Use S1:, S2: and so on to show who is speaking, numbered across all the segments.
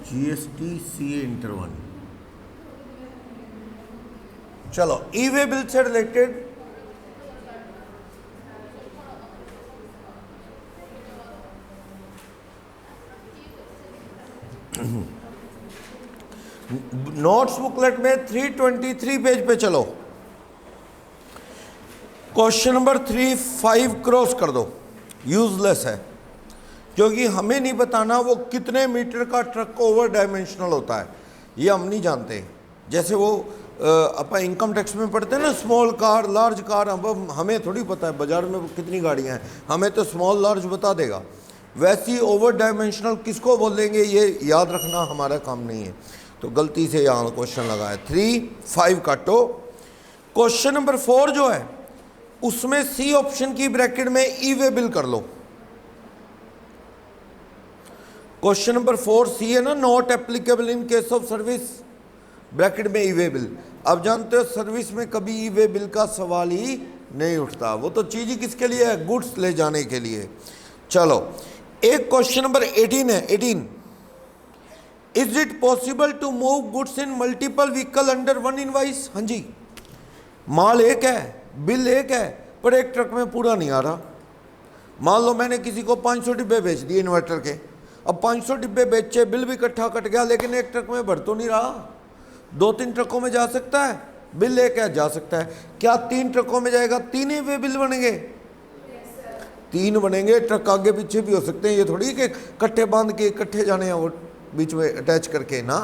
S1: GST CA inter 1। चलो ई way bill से related notes booklet में 323 पेज पे चलो। क्वेश्चन नंबर 3 5 क्रॉस कर दो, यूजलेस है क्योंकि हमें नहीं बताना वो कितने मीटर का ट्रक ओवर डायमेंशनल होता है, ये हम नहीं जानते। जैसे वो अपन इनकम टैक्स में पढ़ते हैं ना, स्मॉल कार लार्ज कार, अब हमें थोड़ी पता है बाजार में कितनी गाड़ियां हैं, हमें तो स्मॉल लार्ज बता देगा। वैसी ओवर डायमेंशनल किसको बोलेंगे ये याद रखना हमारा काम नहीं है, तो गलती से यहाँ क्वेश्चन लगा है। 3 5 काटो। क्वेश्चन नंबर 4 जो है उसमें सी ऑप्शन की ब्रैकेट में ई वे बिल कर लो। क्वेश्चन नंबर 4 सी है ना, not applicable in case of service, bracket में ई वे बिल। अब जानते हो सर्विस में कभी ई वे बिल का सवाल ही नहीं उठता, वो तो चीज ही किसके लिए है, गुड्स ले जाने के लिए। चलो एक क्वेश्चन नंबर 18 है। 18 is it possible to move goods in multiple vehicle under one invoice. हाँ जी, माल एक है, बिल एक है, पर एक ट्रक में पूरा नहीं आ रहा। मान लो मैंने किसी को 500 डिब्बे बेच दिए इन्वर्टर के, अब 500 डिब्बे बेचे, बिल भी इकट्ठा कट गया, लेकिन एक ट्रक में भर तो नहीं रहा। 2-3 ट्रकों में जा सकता है, बिल एक है जा सकता है। क्या 3 ट्रकों में जाएगा, 3 ही वे बिल बनेंगे? 3 बनेंगे, ट्रक आगे पीछे भी हो सकते हैं, ये थोड़ी कि कट्ठे बांध के इकट्ठे जाने हैं वो बीच में अटैच करके ना,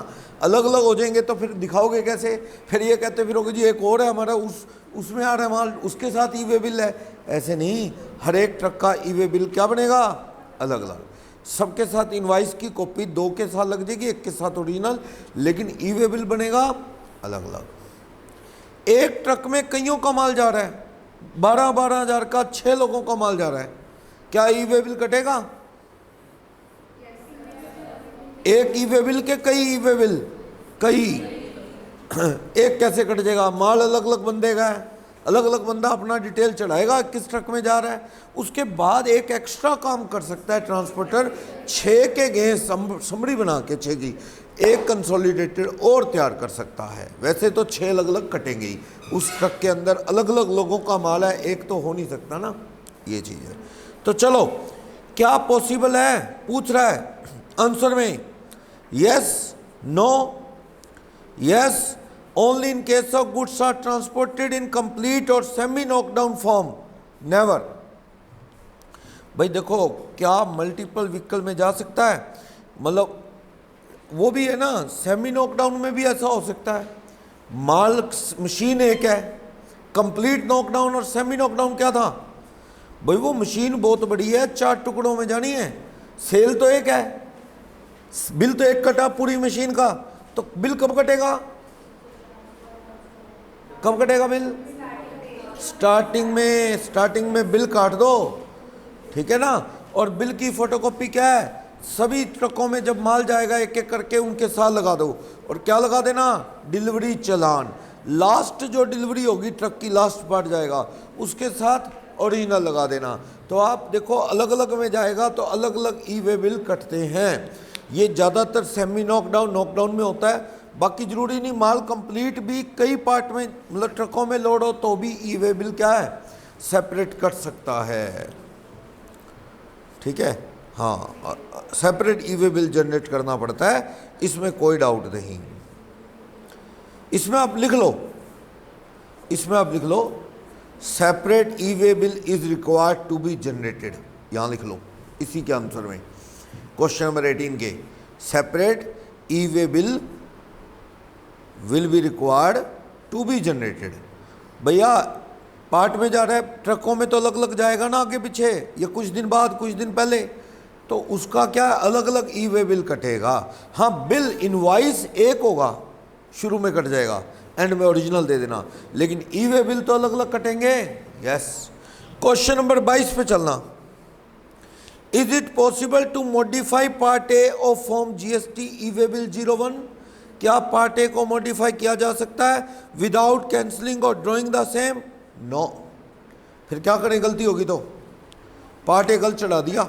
S1: अलग अलग हो जाएंगे तो फिर दिखाओगे कैसे? फिर ये कहते फिरोगे जी एक और है हमारा, उसमें आ रहा है माल, उसके साथ ई वे बिल है। ऐसे नहीं, हर एक ट्रक का ई वे बिल क्या बनेगा, अलग अलग। सबके साथ इनवाइस की कॉपी 2 के साथ लग जाएगी, 1 के साथ ओरिजिनल, लेकिन ई वे बिल बनेगा अलग अलग। एक ट्रक में कईयों का माल जा रहा है, 12-12 हज़ार का 6 लोगों का माल जा रहा है, क्या ई वे बिल कटेगा? एक ई वे बिल के कई ई वे बिल, कई एक कैसे कट जाएगा? माल अलग अलग बंदे का है, अलग अलग बंदा अपना डिटेल चढ़ाएगा किस ट्रक में जा रहा है। उसके बाद एक एक्स्ट्रा काम कर सकता है ट्रांसपोर्टर, 6 के गए समरी बना के 6 की एक कंसोलिडेटेड और तैयार कर सकता है। वैसे तो 6 अलग अलग कटेंगे ही, उस ट्रक के अंदर अलग अलग लोगों का माल है, एक तो हो नहीं सकता ना, ये चीज़ है। तो चलो क्या पॉसिबल है पूछ रहा है आंसर में, yes no, yes only in case of goods are transported in complete or semi knockdown form, never। भाई देखो क्या मल्टीपल व्हीकल में जा सकता है, मतलब वो भी है ना, सेमी नॉकडाउन में भी ऐसा हो सकता है। माल मशीन एक है, कंप्लीट नॉकडाउन और सेमी नॉकडाउन क्या था भाई, वो मशीन बहुत बड़ी है, 4 टुकड़ों में जानी है, सेल तो एक है, बिल तो एक कटा पूरी मशीन का, तो बिल कब कटेगा, कब कटेगा बिल? स्टार्टिंग में बिल काट दो, ठीक है ना। और बिल की फोटोकॉपी क्या है, सभी ट्रकों में जब माल जाएगा एक एक करके उनके साथ लगा दो, और क्या लगा देना, डिलीवरी चालान। लास्ट जो डिलीवरी होगी ट्रक की, लास्ट पार्ट जाएगा, उसके साथ ओरिजिनल लगा देना। तो आप देखो अलग अलग में जाएगा तो अलग अलग ई वे बिल कटते हैं। ये ज़्यादातर सेमी नॉकडाउन में होता है, बाकी जरूरी नहीं, माल कंप्लीट भी कई पार्ट में मतलब ट्रकों में लोड हो तो भी ई वे बिल क्या है, सेपरेट कट सकता है, ठीक है। हाँ, सेपरेट ई वे बिल जनरेट करना पड़ता है, इसमें कोई डाउट नहीं। इसमें आप लिख लो, इसमें आप लिख लो separate E way bill is required to be generated, यहाँ लिख लो इसी के आंसर में, क्वेश्चन नंबर 18 के, separate E way bill will be required to be generated. भैया पार्ट में जा रहा है, ट्रकों में तो अलग अलग जाएगा ना आगे पीछे, या कुछ दिन बाद कुछ दिन पहले, तो उसका क्या अलग अलग ई वे बिल कटेगा। हाँ, बिल इनवाइस एक होगा, शुरू में कट जाएगा, एंड में ओरिजिनल दे देना, लेकिन ई वे बिल तो अलग अलग कटेंगे। यस। क्वेश्चन नंबर 22 पे चलना। Is it possible to modify part A of form GST e way bill 01? क्या पार्ट ए को मॉडिफाई किया जा सकता है विदाउट कैंसलिंग और ड्रॉइंग द सेम? नो। फिर क्या करें, गलती होगी तो पार्ट ए गलत चढ़ा दिया,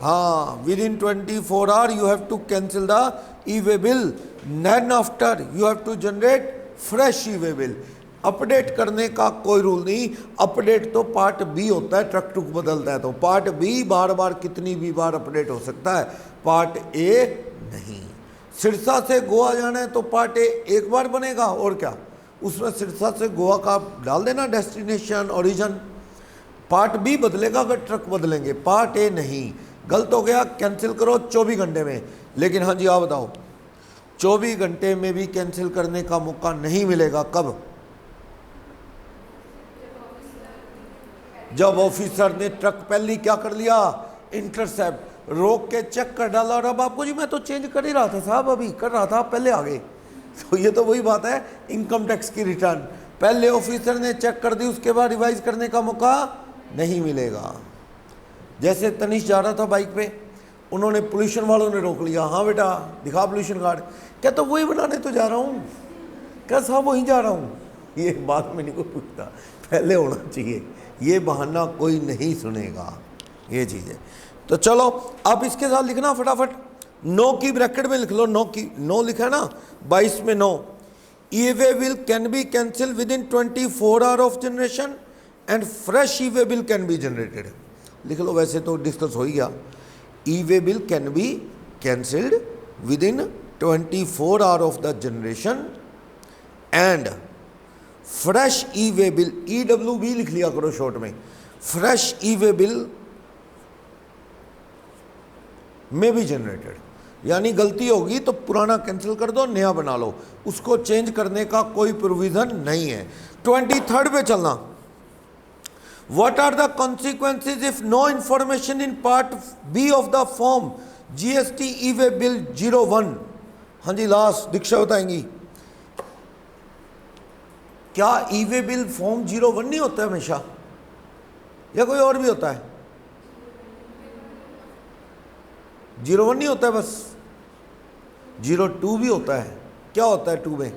S1: हाँ, within 24 hour you have to cancel the e way bill, then after you have to generate fresh E way bill. Update करने का कोई रूल नहीं, अपडेट तो पार्ट बी होता है, ट्रक टुक बदलता है तो पार्ट बी बार बार कितनी भी बार अपडेट हो सकता है, पार्ट ए नहीं। सिरसा से गोवा जाना है तो पार्ट ए एक बार बनेगा, और क्या उसमें सिरसा से गोवा का डाल देना डेस्टिनेशन ओरिजिन, पार्ट बी बदलेगा अगर ट्रक बदलेंगे, पार्ट ए नहीं। गलत हो गया, कैंसिल करो 24 घंटे में। लेकिन हाँ जी आप बताओ, 24 घंटे में भी कैंसिल करने का मौका नहीं मिलेगा, कब? जब ऑफिसर ने ट्रक पहले क्या कर लिया, इंटरसेप्ट, रोक के चेक कर डाला, और अब आपको जी मैं तो चेंज कर ही रहा था साहब, अभी कर रहा था, पहले आ गए। तो ये तो वही बात है इनकम टैक्स की रिटर्न, पहले ऑफिसर ने चेक कर दी, उसके बाद रिवाइज करने का मौका नहीं मिलेगा। जैसे तनिष जा रहा था बाइक पे, उन्होंने पोल्यूशन वालों ने रोक लिया, हाँ बेटा दिखा पोल्यूशन कार्ड, क्या तो वही बनाने तो जा रहा हूँ, क्या साहब वहीं जा रहा हूँ। ये बात में नहीं को पूछता, पहले होना चाहिए, ये बहाना कोई नहीं सुनेगा, ये चीज़ है। तो चलो आप इसके साथ लिखना फटाफट, नो की ब्रैकेट में लिख लो, नो की, नो लिखा है ना 22 में no, E way bill can be cancel within 24 hour of generation and fresh E way bill can be generated. लिख लो, वैसे तो डिस्कस हो ही गया, E way bill can be cancelled within 24 hour of the generation and fresh E way bill, EWB लिख लिया करो शॉर्ट में, फ्रेश ई वे बिल में भी जनरेटेड, यानी गलती होगी तो पुराना कैंसिल कर दो, नया बना लो, उसको चेंज करने का कोई प्रोविजन नहीं है। 23 पे चलना, what are the consequences if no information in part B of the form GST e way bill 01। हाँ जी लास्ट दीक्षा बताएंगी, क्या ई वे बिल फॉर्म 01 नहीं होता है हमेशा, या कोई और भी होता है? 01 नहीं होता है, बस 02 भी होता है। क्या होता है 2 में?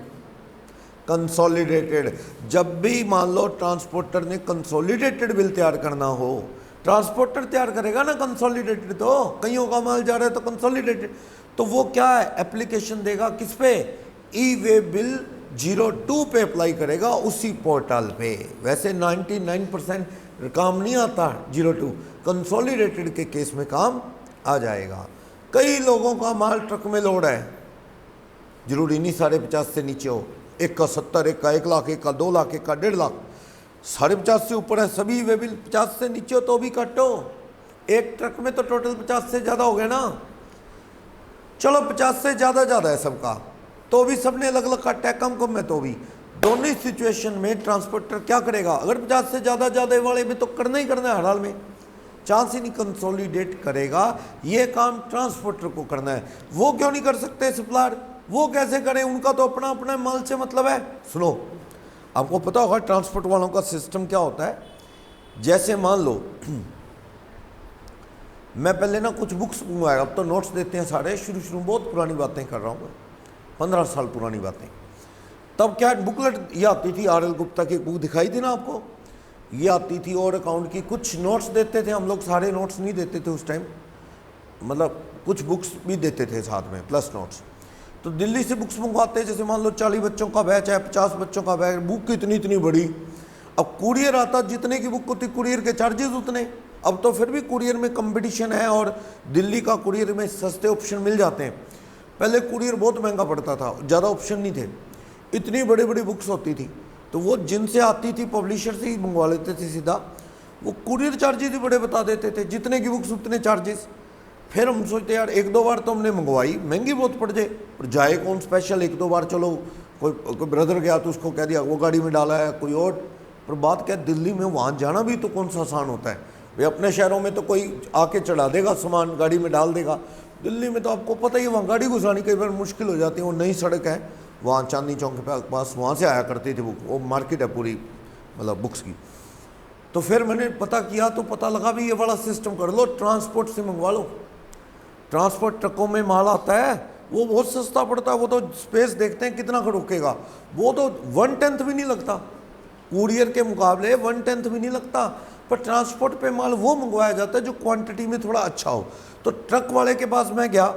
S1: कंसोलिडेटेड। जब भी मान लो ट्रांसपोर्टर ने कंसोलिडेटेड बिल तैयार करना हो, ट्रांसपोर्टर तैयार करेगा ना कंसोलिडेटेड, तो कईयों का माल जा रहा है तो कंसोलिडेटेड, तो वो क्या है एप्लीकेशन देगा किस पे, ई वे बिल 02 पे अप्लाई करेगा, उसी पोर्टल पे। वैसे 99% काम नहीं आता 02, कंसोलिडेटेड के केस में काम आ जाएगा। कई लोगों का माल ट्रक में लोड है, जरूरी नहीं 50,500 से नीचे हो, एक का 70, एक का 1 लाख, एक का 2 लाख, एक का 1.5 लाख, 50,500 से ऊपर है, सभी वे बिल 50 से नीचे हो तो भी काटो। एक ट्रक में तो टोटल 50 से ज़्यादा हो गया ना, चलो 50 से ज़्यादा है सबका, तो भी सबने अलग अलग काटा है, कम में तो भी। दोनों ही सिचुएशन में ट्रांसपोर्टर क्या करेगा, अगर 50 से ज़्यादा वाले में तो करना ही करना है, हर हाल में चांस ही नहीं कंसोलिडेट करेगा, ये काम ट्रांसपोर्टर को करना है। वो क्यों नहीं कर सकते सप्लायर, वो कैसे करें, उनका तो अपना अपना माल से मतलब है। सुनो, आपको पता होगा ट्रांसपोर्ट वालों का सिस्टम क्या होता है। जैसे मान लो मैं पहले ना कुछ बुक्स मंगवाया, अब तो नोट्स देते हैं सारे, शुरू में बहुत पुरानी बातें कर रहा हूँ, 15 साल पुरानी बातें। तब क्या बुकलेट ये आती थी, RL गुप्ता की बुक दिखाई थी ना आपको, ये आती थी, और अकाउंट की कुछ नोट्स देते थे हम लोग, सारे नोट्स नहीं देते थे उस टाइम, मतलब कुछ बुक्स भी देते थे साथ में प्लस नोट्स। तो दिल्ली से बुक्स मंगवाते, जैसे मान लो 40 बच्चों का बैच है, 50 बच्चों का बैच, बुक इतनी बड़ी। अब कुरियर आता, जितने की बुक होती कुरियर के चार्जेस उतने। अब तो फिर भी कुरियर में कंपटीशन है, और दिल्ली का कुरियर में सस्ते ऑप्शन मिल जाते हैं। पहले कुरियर बहुत महंगा पड़ता था, ज़्यादा ऑप्शन नहीं थे, इतनी बड़ी बुक्स होती थी, तो वो जिनसे आती थी पब्लिशर से ही मंगवा लेते थे सीधा। वो कुरियर चार्जेस ही बड़े बता देते थे, जितने की बुक्स उतने चार्जेस। फिर हम सोचते यार 1-2 बार तो हमने मंगवाई, महंगी बहुत पड़ जाए, पर जाए कौन स्पेशल, 1-2 बार चलो, कोई ब्रदर गया तो उसको कह दिया, वो गाड़ी में डाला है कोई और। पर बात क्या, दिल्ली में वहाँ जाना भी तो कौन सा आसान होता है भाई, अपने शहरों में तो कोई आके चढ़ा देगा सामान, गाड़ी में डाल देगा। दिल्ली में तो आपको पता ही है, वहाँ गाड़ी घुसानी कई बार मुश्किल हो जाती है। वो नई सड़क है वहाँ चांदनी चौक के पास, वहाँ से आया करती थी बुक, वो मार्केट है पूरी मतलब बुक्स की। तो फिर मैंने पता किया तो पता लगा भी ये वाला सिस्टम कर लो, ट्रांसपोर्ट से मंगवा लो। ट्रांसपोर्ट ट्रकों में माल आता है, वो बहुत सस्ता पड़ता है, वो तो स्पेस देखते हैं कितना का रुकेगा, वो तो 1/10 भी नहीं लगता, कुरियर के मुकाबले 1/10 भी नहीं लगता। पर ट्रांसपोर्ट पे माल वो मंगवाया जाता है जो क्वांटिटी में थोड़ा अच्छा हो। तो ट्रक वाले के पास मैं गया,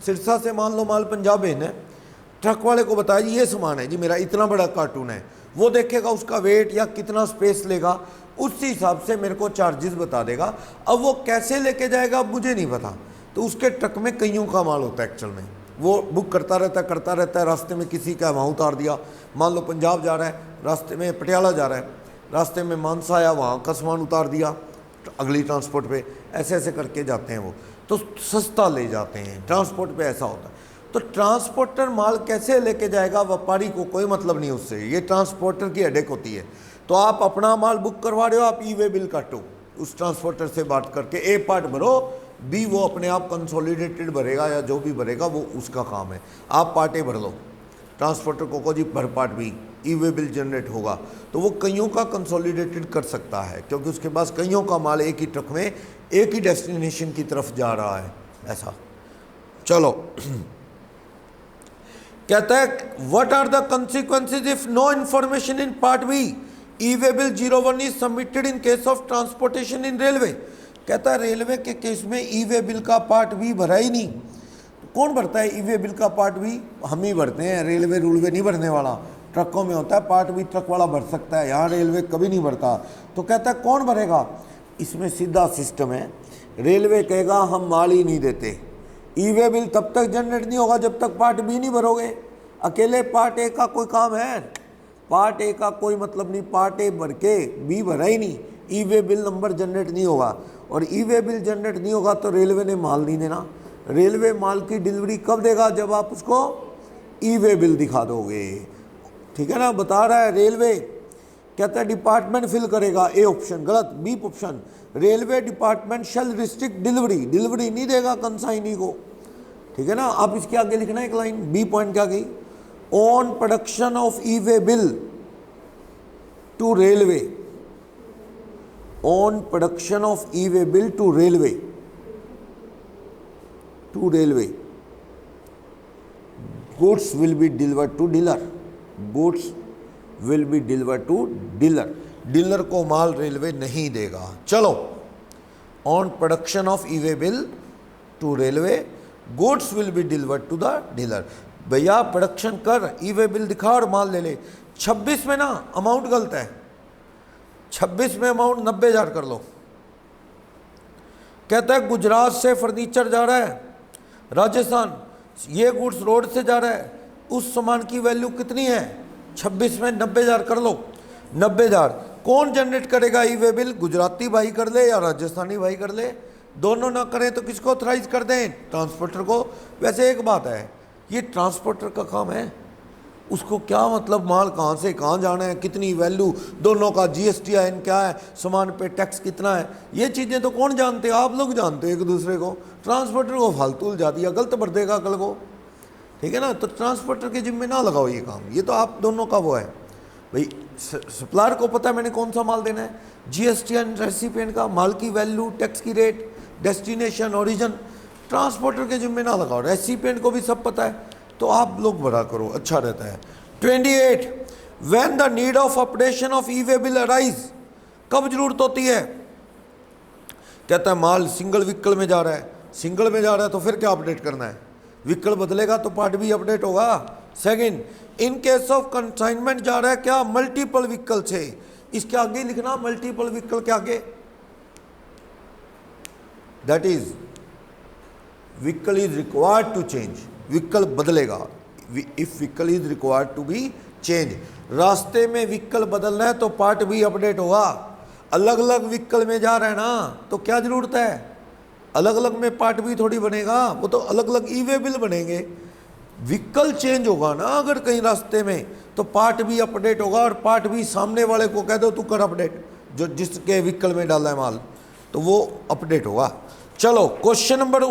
S1: सिरसा से मान लो माल पंजाब भेजना है, ट्रक वाले को बताया जी ये सामान है जी मेरा, इतना बड़ा कार्टून है, वो देखेगा उसका वेट या कितना स्पेस लेगा, उसी हिसाब से मेरे को चार्जेस बता देगा। अब वो कैसे लेके जाएगा मुझे नहीं पता, तो उसके ट्रक में कईयों का माल होता है एक्चुअल में, वो बुक करता रहता है, रास्ते में किसी का वहाँ उतार दिया, मान लो पंजाब जा रहा है, रास्ते में पटियाला जा रहा है, रास्ते में मानसा आया, वहाँ का सामान उतार दिया अगली ट्रांसपोर्ट पे, ऐसे ऐसे करके जाते हैं वो, तो सस्ता ले जाते हैं। ट्रांसपोर्ट पे ऐसा होता है। तो ट्रांसपोर्टर माल कैसे लेके जाएगा, व्यापारी को कोई मतलब नहीं उससे, ये ट्रांसपोर्टर की हेडेक होती है। तो आप अपना माल बुक करवा रहे हो, आप ई-वे बिल काटो उस ट्रांसपोर्टर से बात करके, ए पार्ट भरो, बी वो अपने आप कंसोलिडेटेड भरेगा या जो भी भरेगा वो उसका काम है, आप पार्टे भर लो। ट्रांसपोर्टर को जी भर पार्ट भी ई-वे बिल जनरेट होगा, तो वो कईयों का कंसोलिडेटेड कर सकता है, क्योंकि उसके पास कईयों का माल एक ही ट्रक में एक ही डेस्टिनेशन की तरफ जा रहा है ऐसा। चलो कहता है what are the consequences if no information in part B, e way bill 01 is submitted in case of transportation in railway. कहता है रेलवे के केस में ई-वे बिल का पार्ट बी भरा ही नहीं, तो कौन भरता है ई-वे बिल का पार्ट बी? हम ही भरते हैं, रेलवे रूलवे नहीं भरने वाला, ट्रकों में होता है पार्ट बी, ट्रक वाला भर सकता है, यहाँ रेलवे कभी नहीं भरता। तो कहता है कौन भरेगा? इसमें सीधा सिस्टम है, रेलवे कहेगा हम माल ही नहीं देते, ई-वे बिल तब तक जनरेट नहीं होगा जब तक पार्ट बी नहीं भरोगे। अकेले पार्ट ए का कोई काम है? पार्ट ए का कोई मतलब नहीं, पार्ट ए भर के बी भरा ही नहीं, ई-वे बिल नंबर जनरेट नहीं होगा, और ई-वे बिल जनरेट नहीं होगा तो रेलवे ने माल नहीं देना। रेलवे माल की डिलीवरी कब देगा? जब आप उसको ई-वे बिल दिखा दोगे, ठीक है ना। बता रहा है रेलवे, कहता है डिपार्टमेंट फिल करेगा, ए ऑप्शन गलत, बी ऑप्शन, रेलवे डिपार्टमेंट शैल रिस्ट्रिक्ट डिलीवरी, डिलीवरी नहीं देगा कंसाइनी को, ठीक है ना। आप इसके आगे लिखना एक लाइन, बी पॉइंट क्या गई, on production of e way bill to railway, on production of e way bill to railway, to railway goods will be delivered to dealer, goods will be delivered to dealer, dealer को माल railway नहीं देगा। चलो, on production of e way bill to railway goods will be delivered to the dealer. भैया production कर, e way bill दिखा और माल ले ले। 26 में ना अमाउंट गलत है, 26 में अमाउंट 90,000 कर लो। कहता है गुजरात से फर्नीचर जा रहा है राजस्थान, ये गुड्स रोड से जा रहा है, उस सामान की वैल्यू कितनी है? 26 में 90,000 कर लो। 90,000 कौन जनरेट करेगा ई-वे बिल? गुजराती भाई कर ले या राजस्थानी भाई कर ले, दोनों ना करें तो किसको ऑथराइज कर दें? ट्रांसपोर्टर को। वैसे एक बात है, ये ट्रांसपोर्टर का काम है, उसको क्या मतलब माल कहाँ से कहाँ जाना है, कितनी वैल्यू, दोनों का GSTIN क्या है, सामान पे टैक्स कितना है, ये चीज़ें तो कौन जानते हैं? आप लोग जानते हैं एक दूसरे को। ट्रांसपोर्टर को फालतू उलझा दिया, गलत भर देगा कल को, ठीक है ना। तो ट्रांसपोर्टर के जिम्मे ना लगाओ ये काम, ये तो आप दोनों का वो है भाई। सप्लायर को पता है मैंने कौन सा माल देना है, GSTIN रेसिपिएंट का, माल की वैल्यू, टैक्स की रेट, डेस्टिनेशन, ओरिजिन, ट्रांसपोर्टर के जिम्मे ना लगाओ। रेसिपिएंट को भी सब पता है, तो आप लोग भरा करो, अच्छा रहता है। 28 when the need of updation of e way bill arise, कब जरूरत होती है? कहता है माल सिंगल व्हीकल में जा रहा है, सिंगल में जा रहा है तो फिर क्या अपडेट करना है? व्हीकल बदलेगा तो पार्ट भी अपडेट होगा। Second, in case of consignment जा रहा है क्या? मल्टीपल व्हीकल से, इसके आगे लिखना मल्टीपल व्हीकल के आगे, that is vehicle is required to change, vehicle बदलेगा, if vehicle is required to be change. रास्ते में व्हीकल बदलना है तो पार्ट भी अपडेट होगा। अलग अलग व्हीकल में जा रहे हैं ना, तो क्या जरूरत है? अलग अलग में पार्ट भी थोड़ी बनेगा, वो तो अलग अलग ई-वे बिल बनेंगे। व्हीकल चेंज होगा ना अगर कहीं रास्ते में, तो पार्ट भी अपडेट होगा, और पार्ट भी सामने वाले को कह दो तू कर अपडेट, जो जिसके व्हीकल में डाला है माल, तो वो अपडेट होगा। चलो क्वेश्चन नंबर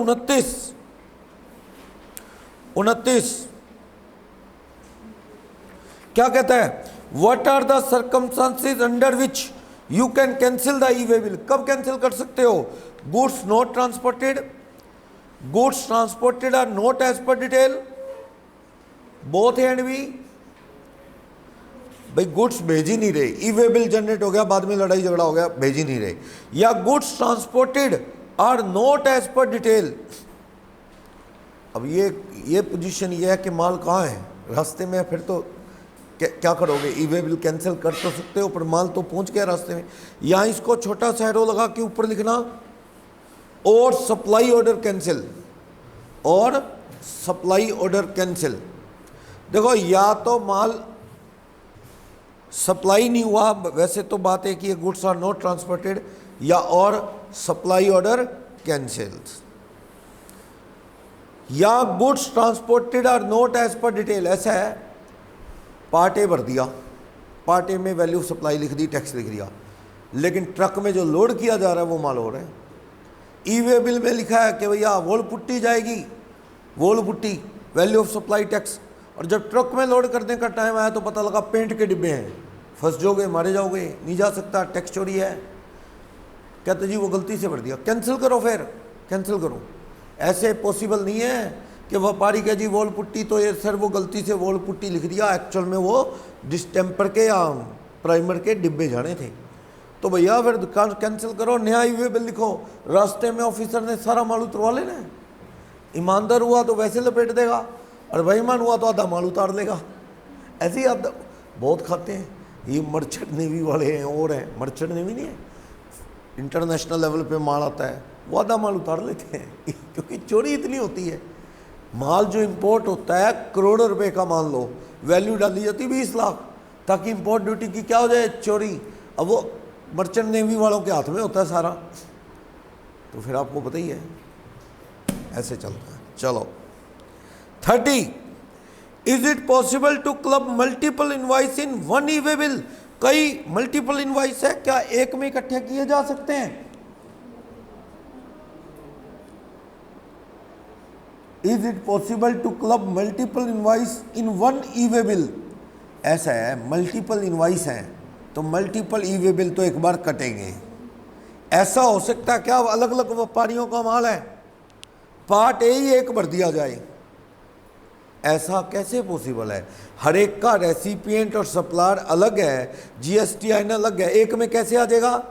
S1: 29 क्या कहता है? What are the circumstances under which you can cancel the e way bill, कब कैंसिल कर सकते हो? Goods not transported, goods transported are not as per detail, both and B, भाई गुड्स भेज ही नहीं रहे, ई वे बिल जनरेट हो गया, बाद में लड़ाई झगड़ा हो गया, भेज ही नहीं रहे। या goods transported are not as per detail. अब ये पोजीशन ये है कि माल कहाँ है, रास्ते में है, फिर तो क्या करोगे, ई वे बिल कैंसिल कर तो सकते हो, पर माल तो पहुंच गया रास्ते में। यहाँ इसको छोटा सा एरो लगा के ऊपर लिखना और सप्लाई ऑर्डर कैंसिल, और सप्लाई ऑर्डर कैंसिल। देखो या तो माल सप्लाई नहीं हुआ, वैसे तो बात है कि ये गुड्स आर नॉट ट्रांसपोर्टेड, या और सप्लाई ऑर्डर कैंसिल्ड, या goods transported are not as per detail. ऐसा है, पार्ट ए भर दिया, पार्ट ए में वैल्यू सप्लाई लिख दी, टैक्स लिख दिया, लेकिन ट्रक में जो लोड किया जा रहा है वो माल हो रहा है। ई वे बिल में लिखा है कि भैया वोल पुट्टी जाएगी, wall putty value of supply tax, और जब ट्रक में लोड करने का टाइम आया तो पता लगा पेंट के डिब्बे हैं, फंस जाओगे, मारे जाओगे, नहीं जा सकता, टैक्स चोरी है। कहते जी वो गलती से भर दिया, कैंसिल करो, फिर कैंसिल करो। ऐसे पॉसिबल नहीं है कि व्यापारी कहे जी वॉल पुट्टी, तो ये सर वो गलती से वॉल पुट्टी लिख दिया, एक्चुअल में वो डिस्टेम्पर के या प्राइमर के डिब्बे जाने थे। तो भैया फिर दुकान कैंसिल करो, नया ई वे बिल लिखो। रास्ते में ऑफिसर ने सारा माल उतरवा लेना है, ईमानदार हुआ तो वैसे लपेट देगा, और बेईमान हुआ तो आधा माल उतार लेगा। ऐसे ही आधा बहुत खाते हैं ये मर्चेंट नेवी वाले हैं, और हैं मर्चेंट नेवी नहीं है, इंटरनेशनल लेवल पे माल आता है, वो आधा माल उतार लेते हैं क्योंकि चोरी इतनी होती है। माल जो इंपोर्ट होता है करोड़ों रुपए का, मान लो वैल्यू डाली जाती है 20 लाख, ताकि इंपोर्ट ड्यूटी की क्या हो जाए, चोरी। अब वो मर्चेंट नेवी वालों के हाथ में होता है सारा, तो फिर आपको पता ही है ऐसे चलता है। चलो 30, is it possible to club multiple invoice in one e way bill. कई मल्टीपल इनवॉइस है, क्या एक में इकट्ठे किए जा सकते हैं। Is it possible to club multiple invoice in one e way bill. ऐसा है, मल्टीपल इनवॉइस हैं तो मल्टीपल ई वे बिल तो एक बार कटेंगे। ऐसा हो सकता है क्या, अलग अलग व्यापारियों का माल है, पार्ट ए ही एक भर दिया जाए, ऐसा कैसे पॉसिबल है। हर एक का रेसिपिएंट और सप्लायर अलग है, GSTN अलग है, एक में कैसे आ जाएगा।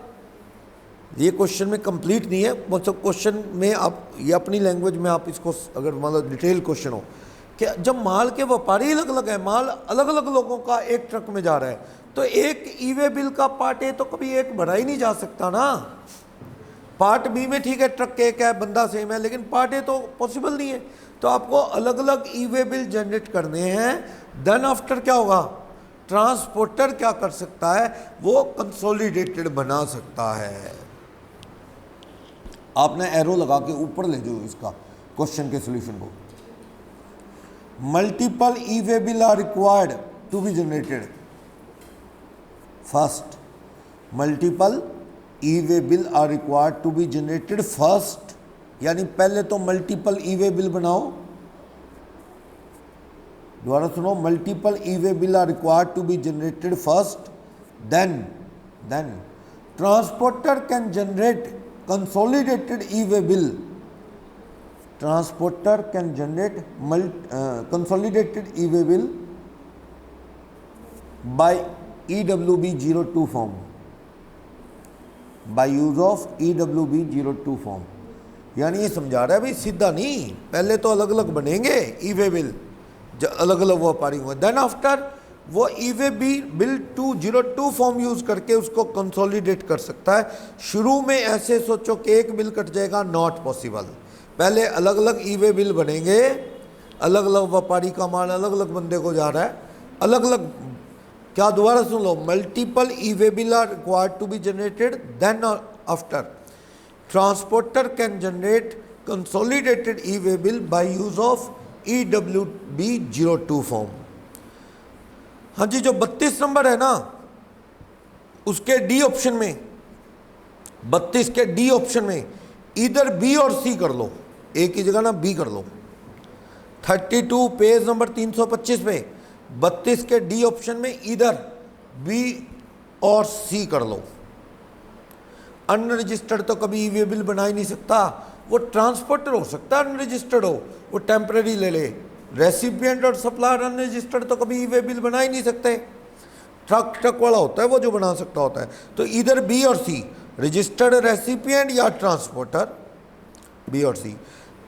S1: ये क्वेश्चन में कंप्लीट नहीं है, मतलब क्वेश्चन में आप ये अपनी लैंग्वेज में आप इसको अगर मतलब डिटेल क्वेश्चन हो कि जब माल के व्यापारी अलग अलग है, माल अलग अलग लोगों का एक ट्रक में जा रहा है, तो एक ई वे बिल का पार्ट ए तो कभी एक भरा ही नहीं जा सकता ना। पार्ट बी में ठीक है ट्रक एक है, बंदा सेम है, लेकिन पार्ट ए तो पॉसिबल नहीं है। तो आपको अलग अलग ई वे बिल जनरेट करने हैं। देन आफ्टर क्या होगा, ट्रांसपोर्टर क्या कर सकता है, वो कंसोलिडेटेड बना सकता है। आपने एरो लगा के ऊपर ले जाओ इसका क्वेश्चन के सॉल्यूशन को। Multiple e way bill are required to be generated. First, multiple e way bill are required to be generated first, यानी पहले तो मल्टीपल ई वे बिल बनाओ। दोबारा सुनो, multiple e way bill are required to be generated first, then transporter can generate consolidated e-way bill. Transporter can generate consolidated e-way bill by EWB02 form, by use of EWB02 form। यानी ये समझा रहा है भाई सीधा नहीं, पहले तो अलग अलग बनेंगे ई-वे बिल, अलग अलग व्यापारी हुए, देन आफ्टर वो ई-वे बिल 202 फॉर्म यूज करके उसको कंसोलिडेट कर सकता है। शुरू में ऐसे सोचो कि एक बिल कट जाएगा, नॉट पॉसिबल। पहले अलग अलग ई-वे बिल बनेंगे, अलग अलग व्यापारी का माल अलग अलग बंदे को जा रहा है, अलग अलग। क्या, दोबारा सुन लो, multiple E way bill are required to be generated, then after transporter can generate consolidated E way bill by use of EWB02 form. हाँ जी, जो 32 नंबर है ना, उसके डी ऑप्शन में, 32 के डी ऑप्शन में इधर बी और सी कर लो, ए की जगह ना बी कर लो। 32 पेज नंबर 325 पे 32 के डी ऑप्शन में इधर बी और सी कर लो। अनरजिस्टर्ड तो कभी ई-वे बिल बना ही नहीं सकता, वो ट्रांसपोर्टर हो सकता है अनरजिस्टर्ड हो, वो टेम्परेरी ले ले। रेसिपिएंट और सप्लायर अनरजिस्टर्ड तो कभी ई-वे बिल बना ही नहीं सकते। ट्रक वाला होता है वो जो बना सकता होता है। तो इधर बी और सी, रजिस्टर्ड रेसिपिएंट या ट्रांसपोर्टर, बी और सी।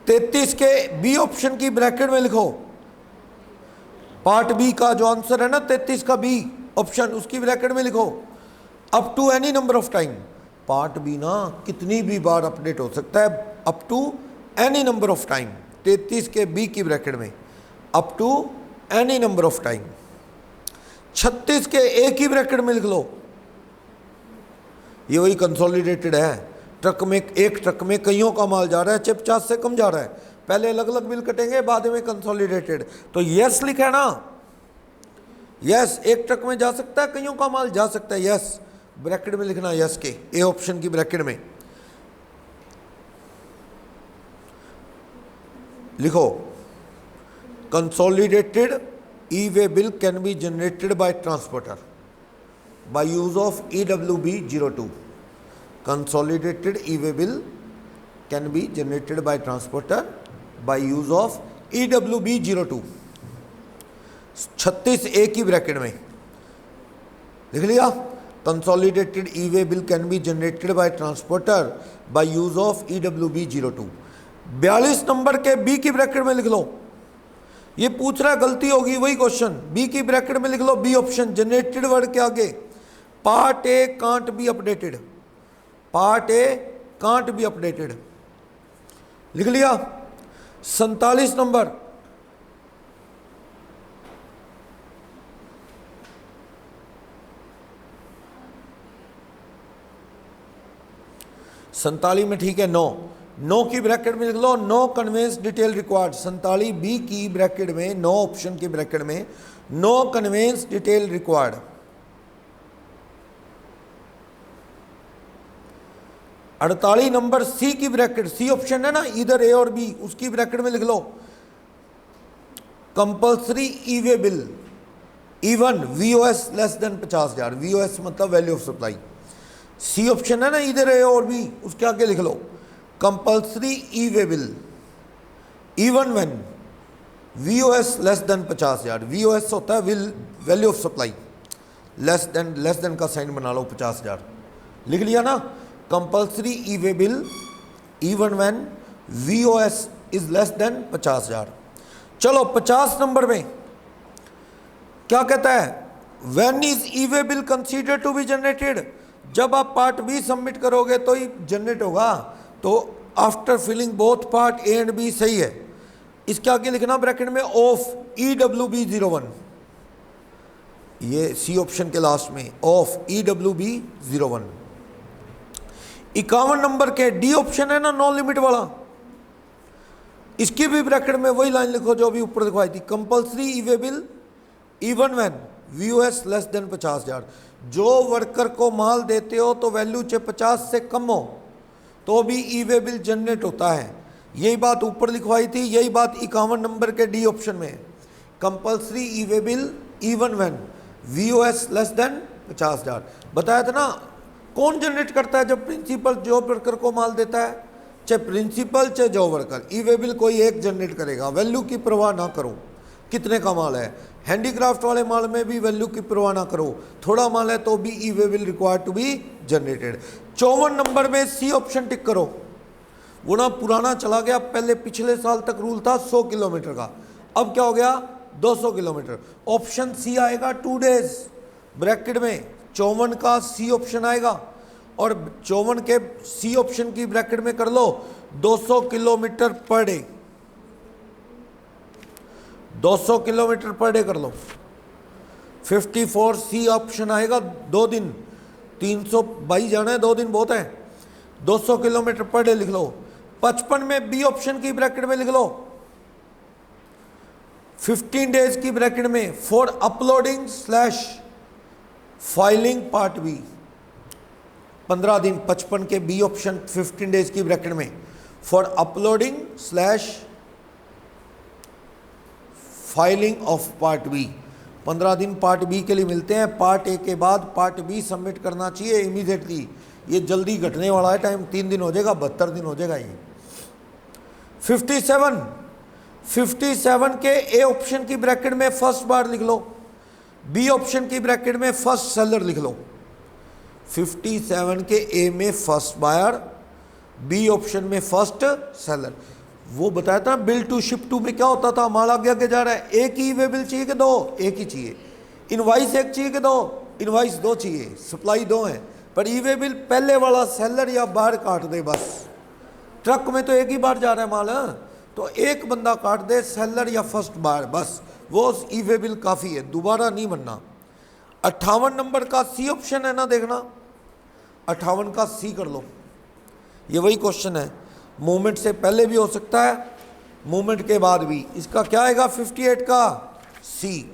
S1: 33 के बी ऑप्शन की ब्रैकेट में लिखो, पार्ट बी का जो आंसर है ना 33 का बी ऑप्शन, उसकी ब्रैकेट में लिखो up to any number of time. Part B ना कितनी भी बार अपडेट हो सकता है, up to any number of time. 33 के बी की ब्रैकेट में up to any number of time. 36 के ए की ब्रैकेट में लिख लो, ये वही कंसोलिडेटेड है, ट्रक में, एक ट्रक में कईयों का माल जा रहा है, 50 से कम जा रहा है, पहले अलग अलग बिल कटेंगे बाद में कंसोलिडेटेड। तो यस लिखा है ना, यस, एक ट्रक में जा सकता है, कईयों का माल जा सकता है, यस ब्रैकेट में लिखना, यस के ए ऑप्शन की ब्रैकेट में लिखो consolidated E way bill can be generated by transporter bye use of EWB02। Consolidated E way bill can be generated by transporter bye use of EWB02। 36 ए की bracket में लिख लिया, consolidated E way bill can be generated by transporter bye use of EWB02। 42 number के B की bracket में लिख लो, ये पूछ रहा है, गलती होगी वही क्वेश्चन, बी की ब्रैकेट में लिख लो, बी ऑप्शन, जनरेटेड वर्ड के आगे part A can't be updated, part A can't be updated, लिख लिया। 47 नंबर, संताली में ठीक है, नो की ब्रैकेट में लिख लो, no conveyance detail required. 47 B की ब्रैकेट में, नो ऑप्शन की ब्रैकेट में no conveyance detail required. 48 number C की ब्रैकेट, सी ऑप्शन है ना, इधर ए और बी, उसकी ब्रैकेट में लिख लो compulsory E way bill even VOS less than 50,000, VOS मतलब value of supply. C option है ना, इधर ए और बी, उसके आगे लिख लो compulsory E way bill even when VOS less than 50,000। VOS होता है value of supply, less than का साइन बना लो 50,000, लिख लिया ना, compulsory E way bill even when VOS is less than 50,000। चलो 50 नंबर में क्या कहता है, when is e way bill consider to be generated, जब आप पार्ट बी सबमिट करोगे तो ही जनरेट होगा। तो after filling both part A and B, सही है। इसके आगे लिखना ब्रैकेट में ऑफ EWB01, ये सी ऑप्शन के लास्ट में ऑफ EWB01। 51 नंबर के डी ऑप्शन है ना, नो लिमिट वाला, इसकी भी ब्रैकेट में वही लाइन लिखो जो अभी ऊपर दिखवाई थी, compulsory E way bill even when VOS less than 50,000। जो वर्कर को माल देते हो तो वैल्यू चाहे 50 से कम हो तो भी ई वे बिल जनरेट होता है, यही बात ऊपर लिखवाई थी, यही बात 51 नंबर के डी ऑप्शन में, compulsory E way bill even when VOS less than 50,000। बताया था ना, कौन जनरेट करता है, जब प्रिंसिपल जॉब वर्कर को माल देता है, चाहे प्रिंसिपल चाहे जॉब वर्कर, ई वे बिल कोई एक जनरेट करेगा, वैल्यू की परवाह ना करो कितने का माल है। हैंडीक्राफ्ट वाले माल में भी वैल्यू की परवाह ना करो, थोड़ा माल है तो भी E way bill required to be generated. 54 number में सी ऑप्शन टिक करो, वो ना पुराना चला गया, पहले पिछले साल तक रूल था 100 किलोमीटर का, अब क्या हो गया 200 किलोमीटर। ऑप्शन सी आएगा 2 डेज, ब्रैकेट में 54 का सी ऑप्शन आएगा, और 54 के सी ऑप्शन की ब्रैकेट में कर लो 200 kilometre per day, 200 kilometre per day कर लो। 54 सी ऑप्शन आएगा, 2 दिन 322 जाना है, 2 दिन बहुत है, 200 किलोमीटर पर डे लिख लो। 55 में बी ऑप्शन की ब्रैकेट में लिख लो 15 डेज की ब्रैकेट में for uploading slash filing part B, 15 दिन। 55 के बी ऑप्शन 15 डेज की ब्रैकेट में for uploading slash filing of part B, 15 दिन पार्ट बी के लिए मिलते हैं। पार्ट ए के बाद पार्ट बी सबमिट करना चाहिए इमीडिएटली, ये जल्दी घटने वाला है टाइम, 3 दिन हो जाएगा, 72 दिन हो जाएगा ये। 57 के ए ऑप्शन की ब्रैकेट में फर्स्ट बार लिख लो, बी ऑप्शन की ब्रैकेट में फर्स्ट सेलर लिख लो, 57 के ए में फर्स्ट बायर, बी ऑप्शन में फर्स्ट सेलर। वो बताया था बिल टू शिप टू में क्या होता था, माल आगे आगे जा रहा है, एक ही वे बिल चाहिए कि दो, एक ही चाहिए। इनवाइस एक चाहिए कि दो, इनवाइस दो चाहिए, सप्लाई दो है, पर ई वे बिल पहले वाला सेलर या बाहर काट दे बस। ट्रक में तो एक ही बार जा रहा है माल, तो एक बंदा काट दे सेलर या फर्स्ट बार, बस वो ई वे बिल काफ़ी है, दोबारा नहीं बनना। 58 नंबर का सी ऑप्शन है ना, देखना 58 का सी कर लो, ये वही क्वेश्चन है, मूवमेंट से पहले भी हो सकता है, मूवमेंट के बाद भी। इसका क्या आएगा 58 का सी।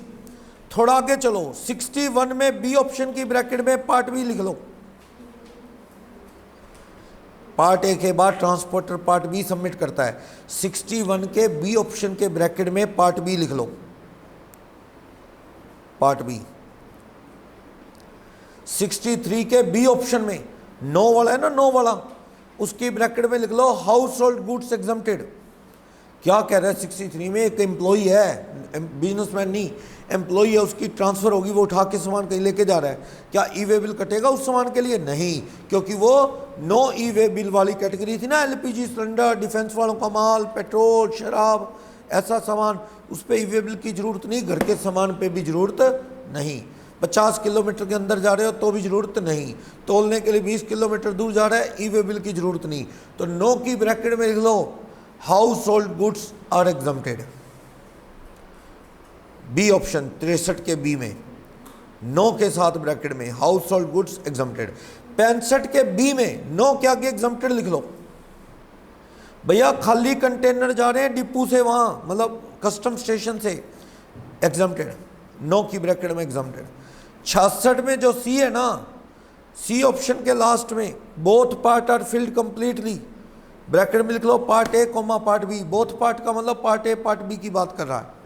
S1: थोड़ा आगे चलो, 61 में बी ऑप्शन की ब्रैकेट में पार्ट बी लिख लो। पार्ट ए के बाद ट्रांसपोर्टर पार्ट बी सबमिट करता है, 61 के बी ऑप्शन के ब्रैकेट में पार्ट बी लिख लो, पार्ट बी। 63 के बी ऑप्शन में नो वाला है ना, नो वाला, उसकी ब्रैकेट में लिख लो हाउस होल्ड गुड्स एग्जम्प्टेड। क्या कह रहा है 63 में, एक एम्प्लॉई है, बिजनेसमैन नहीं, एम्प्लॉई है, उसकी ट्रांसफ़र होगी, वो उठा के सामान कहीं लेके जा रहा है, क्या ई वे बिल कटेगा उस सामान के लिए? नहीं, क्योंकि वो नो ई वे बिल वाली कैटेगरी थी ना, एलपीजी सिलेंडर, डिफेंस वालों का माल, पेट्रोल, शराब, ऐसा सामान, उस पर ई वे बिल की ज़रूरत नहीं, घर के सामान पे भी ज़रूरत नहीं, 50 किलोमीटर के अंदर जा रहे हो तो भी ज़रूरत नहीं, तोलने के लिए 20 किलोमीटर दूर जा रहा है, ई वे बिल की ज़रूरत नहीं। तो नो की ब्रैकेट में लिख लो household goods are exempted, B option 63 के बी में नो के साथ ब्रैकेट में हाउस होल्ड गुड्स एग्जम्प्टेड। 65 के बी में नो के आगे एग्जम्प्टेड लिख लो। भैया खाली कंटेनर जा रहे हैं डिपू से वहाँ, मतलब कस्टम स्टेशन से, एग्जम्प्टेड, नो की ब्रैकेट में एग्जम्प्टेड। 66 में जो सी है ना, सी ऑप्शन के लास्ट में both part are filled completely, bracket में लिख लो part A comma part B, both part का मतलब पार्ट ए पार्ट बी की बात कर रहा है।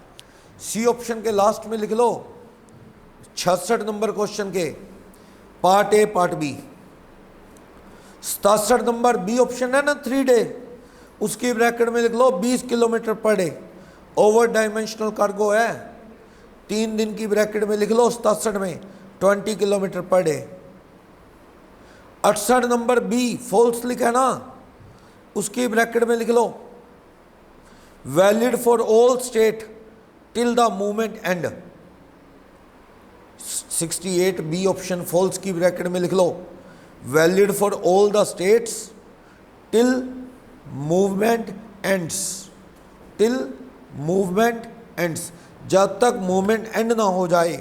S1: सी ऑप्शन के लास्ट में लिख लो 66 नंबर क्वेश्चन के part A part B. 67 number B option है ना 3 डे, उसकी ब्रैकेट में लिख लो 20 kilometre per day, over dimensional cargo है, 3 दिन की ब्रैकेट में लिख लो 67 में 20 kilometre per day. 68 number B false लिखा है ना, उसकी ब्रैकेट में लिख लो valid for all state till the movement end. 68 B option falls की ब्रैकेट में लिख लो valid for all the states till movement ends, till movement ends, जब तक मूवमेंट एंड ना हो जाए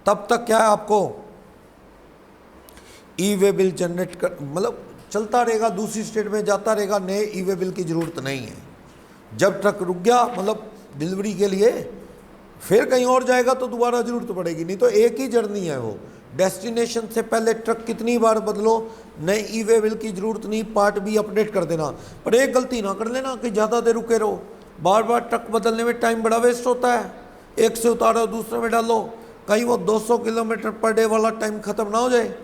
S1: तब तक क्या है आपको ई वे बिल जनरेट कर, मतलब चलता रहेगा, दूसरी स्टेट में जाता रहेगा, नए ई वे बिल की ज़रूरत नहीं है। जब ट्रक रुक गया मतलब डिलीवरी के लिए, फिर कहीं और जाएगा तो दोबारा ज़रूरत पड़ेगी, नहीं तो एक ही जर्नी है वो, डेस्टिनेशन से पहले ट्रक कितनी बार बदलो, नए ई वे बिल की ज़रूरत नहीं, पार्ट भी अपडेट कर देना। पर एक गलती ना कर लेना कि ज़्यादा देर रुके रहो, बार बार ट्रक बदलने में टाइम बड़ा वेस्ट होता है, एक से उतारो दूसरे में डालो, कहीं वो 200 किलोमीटर पर डे वाला टाइम ख़त्म ना हो जाए,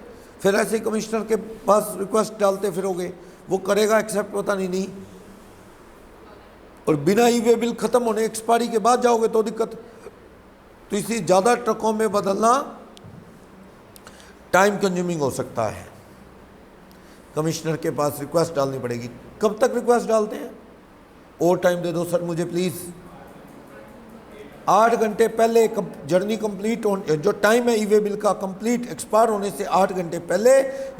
S1: फिर ऐसे कमिश्नर के पास रिक्वेस्ट डालते फिरोगे, वो करेगा एक्सेप्ट पता नहीं, और बिना ई वे बिल ख़त्म होने एक्सपायरी के बाद जाओगे तो दिक्कत। तो इसी ज़्यादा ट्रकों में बदलना टाइम कंज्यूमिंग हो सकता है, कमिश्नर के पास रिक्वेस्ट डालनी पड़ेगी। कब तक रिक्वेस्ट डालते हैं? और टाइम दे दो सर मुझे प्लीज़, 8 घंटे पहले जर्नी कंप्लीट होने, जो टाइम है ई वे बिल का कंप्लीट एक्सपायर होने से 8 घंटे पहले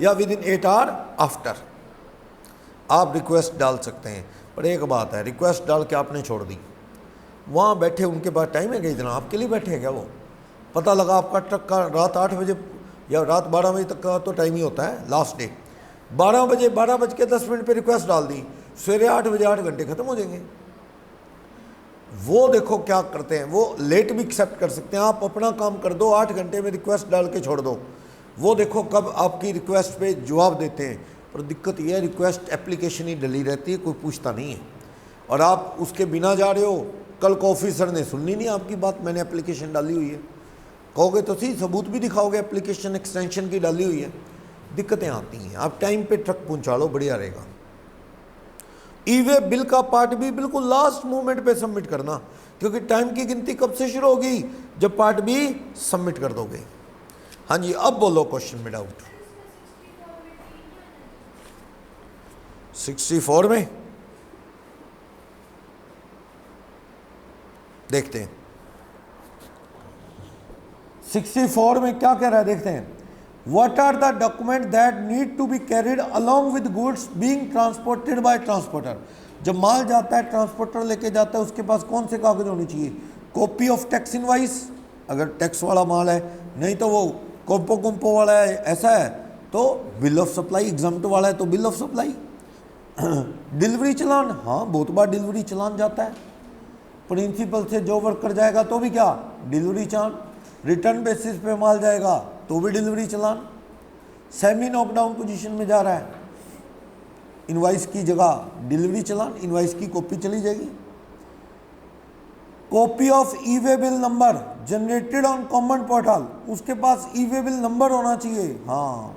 S1: या विद इन 8 आवर आफ्टर आप रिक्वेस्ट डाल सकते हैं। पर एक बात है, रिक्वेस्ट डाल के आपने छोड़ दी, वहाँ बैठे उनके पास टाइम है क्या इतना, आपके लिए बैठे हैं क्या वो? पता लगा आपका ट्रक का रात 8 बजे या रात 12 बजे तक का तो टाइम ही होता है लास्ट डे, 12 बजे 12:10 पे रिक्वेस्ट डाल दी, सवेरे 8 बजे 8 घंटे ख़त्म हो जाएंगे। वो देखो क्या करते हैं, वो लेट भी एक्सेप्ट कर सकते हैं, आप अपना काम कर दो, 8 घंटे में रिक्वेस्ट डाल के छोड़ दो, वो देखो कब आपकी रिक्वेस्ट पे जवाब देते हैं। पर दिक्कत ये है रिक्वेस्ट एप्लीकेशन ही डली रहती है, कोई पूछता नहीं है, और आप उसके बिना जा रहे हो, कल को ऑफिसर ने सुननी नहीं आपकी बात, मैंने एप्लीकेशन डाली हुई है, कहोगे तो सही, सबूत भी दिखाओगे एप्लीकेशन एक्सटेंशन की डाली हुई है, दिक्कतें आती हैं। आप टाइम पे ट्रक पहुंचा लो, बढ़िया रहेगा। ई वे बिल का पार्ट भी बिल्कुल लास्ट मोमेंट पे सबमिट करना क्योंकि टाइम की गिनती कब से शुरू होगी, जब पार्ट बी सबमिट कर दोगे। हाँ जी, अब बोलो क्वेश्चन में डाउट। 64 में देखते हैं, 64 में क्या कह रहा है देखते हैं। What are the documents that need to be carried along with goods being transported by transporter? जब माल जाता है, ट्रांसपोर्टर लेके जाता है, उसके पास कौन से कागज होने चाहिए? कॉपी ऑफ टैक्स इनवाइस, अगर टैक्स वाला माल है, नहीं तो वो कोम्पो वाला है, ऐसा है तो बिल ऑफ सप्लाई, एग्जाम्प्ट वाला है तो बिल ऑफ सप्लाई। डिलीवरी चलान, हाँ बहुत बार डिलीवरी चलान जाता है। प्रिंसिपल से जो वर्कर जाएगा तो भी क्या, डिलीवरी चलान। रिटर्न बेसिस पे माल जाएगा तो भी डिलीवरी चलान। सेमी नॉकडाउन पोजीशन में जा रहा है, इनवाइस की जगह डिलीवरी चलान, इनवाइस की कॉपी चली जाएगी। Copy of E way bill number generated on common portal, उसके पास ई वे बिल नंबर होना चाहिए। हाँ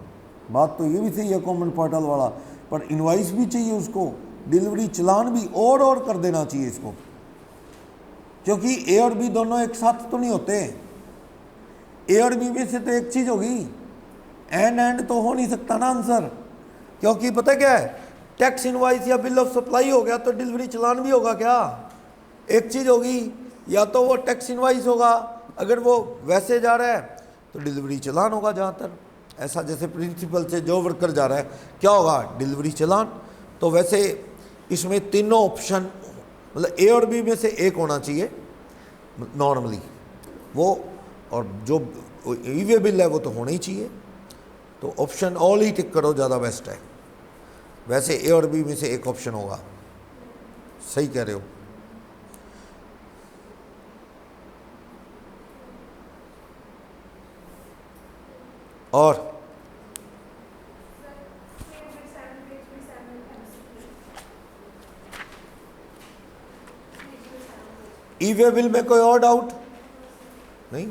S1: बात तो ये भी सही है कॉमन पोर्टल वाला, पर इनवाइस भी चाहिए उसको, डिलीवरी चलान भी और कर देना चाहिए इसको, क्योंकि ए और बी दोनों एक साथ तो नहीं होते। ए और बी में से तो एक चीज होगी, एंड तो हो नहीं सकता ना आंसर, क्योंकि पता क्या है, टैक्स इनवाइस या बिल ऑफ सप्लाई हो गया तो डिलीवरी चलान भी होगा क्या, एक चीज होगी, या तो वो टैक्स इनवाइस होगा, अगर वो वैसे जा रहा है तो डिलीवरी चलान होगा। जहाँ तक ऐसा जैसे प्रिंसिपल से जो वर्कर जा रहा है क्या होगा, डिलीवरी चलान। तो वैसे इसमें तीनों ऑप्शन, मतलब ए और बी में से एक होना चाहिए नॉर्मली वो, और जो ई वे बिल है वो तो होना ही चाहिए। तो ऑप्शन ऑल ही टिक करो, ज़्यादा बेस्ट है। वैसे ए और बी में से एक ऑप्शन होगा, सही कह रहे हो। और ई वे बिल में कोई और डाउट नहीं?